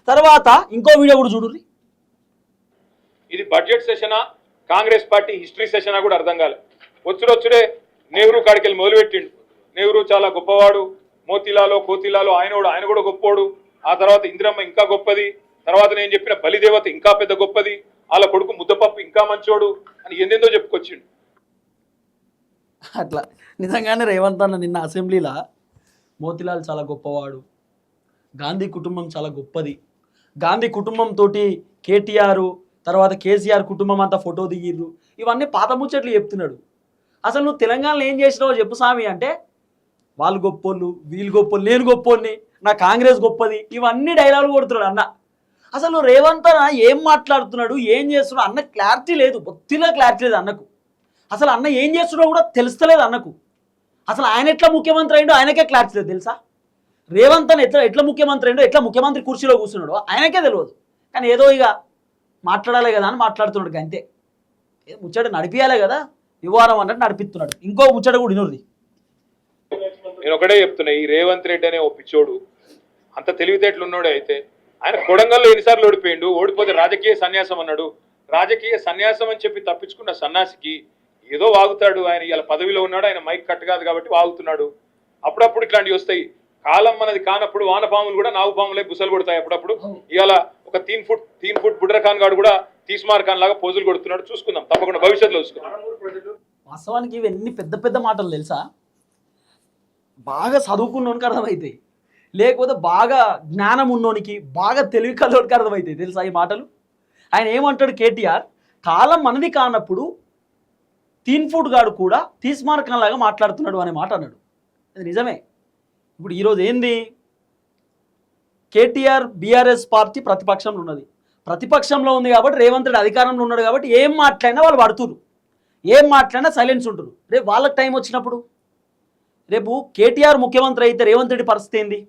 తర్వాత ఇంకో వీడియో కూడా చూడుర్రి. ఇది బడ్జెట్ సెషనా కాంగ్రెస్ పార్టీ హిస్టరీ సెషనా కూడా అర్థం కాలేదు. వచ్చుడే నెహ్రూ కాడికి వెళ్ళి మొదలుపెట్టిండు. నెహ్రూ చాలా గొప్పవాడు, మోతీలాలో కోతిలాలో ఆయన కూడా గొప్పోడు. ఆ తర్వాత ఇందిరమ్మ ఇంకా గొప్పది, తర్వాత నేను చెప్పిన బలిదేవత ఇంకా పెద్ద గొప్పది, వాళ్ళ కొడుకు ముద్దపప్పు ఇంకా మంచోడు అని ఎందెందో చెప్పుకొచ్చిండు. అట్లా నిజంగానే రేవంత్ అన్న నిన్న అసెంబ్లీలో మోతీలాల్ చాలా గొప్పవాడు, గాంధీ కుటుంబం చాలా గొప్పది, గాంధీ కుటుంబంతో కేటీఆర్ తర్వాత కేసీఆర్ కుటుంబం అంతా ఫోటో దిగిర్రు, ఇవన్నీ పాత ముచ్చట్లు చెప్తున్నాడు. అసలు నువ్వు తెలంగాణలో ఏం చేసినావో చెప్పు స్వామి అంటే వాళ్ళు గొప్పోళ్ళు, వీళ్ళు గొప్పోళ్ళు, నేను గొప్పోడిని, నా కాంగ్రెస్ గొప్పది, ఇవన్నీ డైలాగులు కొడుతున్నాడు అన్న. అసలు రేవంత్ అన్న ఏం మాట్లాడుతున్నాడు, ఏం చేస్తున్నాడు అన్న క్లారిటీ లేదు, బొత్తిగా క్లారిటీ లేదు అన్నకు. అసలు అన్న ఏం చేస్తున్నాడో కూడా తెలుస్తలేదు అన్నకు. అసలు ఆయన ఎట్లా ముఖ్యమంత్రి అయిండో ఆయనకే క్లారిటీ లేదు తెలుసా. రేవంత్ అన్న ఎట్లా ముఖ్యమంత్రి అయిండో, ఎట్లా ముఖ్యమంత్రి కుర్చీలో కూర్చున్నాడో ఆయనకే తెలియదు. కానీ ఏదో ఇక మాట్లాడాలి కదా అని మాట్లాడుతున్నాడు అంతే. ముచ్చట నడిపియాలే కదా, వివారం అన్నట్టు నడిపిస్తున్నాడు. ఇంకో ముచ్చట కూడా వినోది. నేను ఒకటే చెప్తున్నా, ఈ రేవంత్ రెడ్డి అనే ఓ పిచ్చోడు అంత తెలివితేటలు ఉన్నాడే అయితే ఆయన కొడంగల్లో ఎన్నిసార్లు ఓడిపోయిండు, ఓడిపోతే రాజకీయ సన్యాసం అన్నాడు. రాజకీయ సన్యాసం అని చెప్పి తప్పించుకున్న సన్యాసికి ఏదో వాగుతాడు. ఆయన ఇలా పదవిలో ఉన్నాడు, ఆయన మైక్ కట్ కాదు కాబట్టి వాగుతున్నాడు. అప్పుడప్పుడు ఇట్లాంటివి వస్తాయి. కాలం మనది కానప్పుడు వానపాములు కూడా నాగుపాములే బుసలు కొడతాయి అప్పుడప్పుడు. ఇవాళ ఒక 3 ఫుట్ బుడ్రఖాన్ గాడు కూడా తీస్మార్ ఖాన్ లాగా పోజులు కొడుతున్నాడు. చూసుకుందాం, తప్పకుండా భవిష్యత్తులో చూసుకుందాం. వాస్తవానికి ఇవన్నీ పెద్ద పెద్ద మాటలు తెలుసా, బాగా చదువుకున్నోనికి అర్థమవుతాయి, లేకపోతే బాగా జ్ఞానం ఉన్నోనికి, బాగా తెలివి కల్లోనికి అర్థమవుతాయి తెలుసా ఈ మాటలు. ఆయన ఏమంటాడు కేటీఆర్, కాలం మనది కానప్పుడు 3 ఫుట్ గాడు కూడా తీస్మార్ ఖాన్ లాగా మాట్లాడుతున్నాడు అనే మాట అన్నాడు. అది నిజమే. ఇప్పుడు ఈరోజు ఏంది, కేటీఆర్ బీఆర్ఎస్ పార్టీ ప్రతిపక్షంలో ఉన్నది, ప్రతిపక్షంలో ఉంది కాబట్టి రేవంత్ రెడ్డి అధికారంలో ఉన్నాడు కాబట్టి ఏం మాట్లాడినా వాళ్ళు పడుతురు, ఏం మాట్లాడినా సైలెన్స్ ఉంటారు. రేపు వాళ్ళకి టైం వచ్చినప్పుడు, రేపు కేటీఆర్ ముఖ్యమంత్రి అయితే రేవంత్ రెడ్డి పరిస్థితి ఏంది?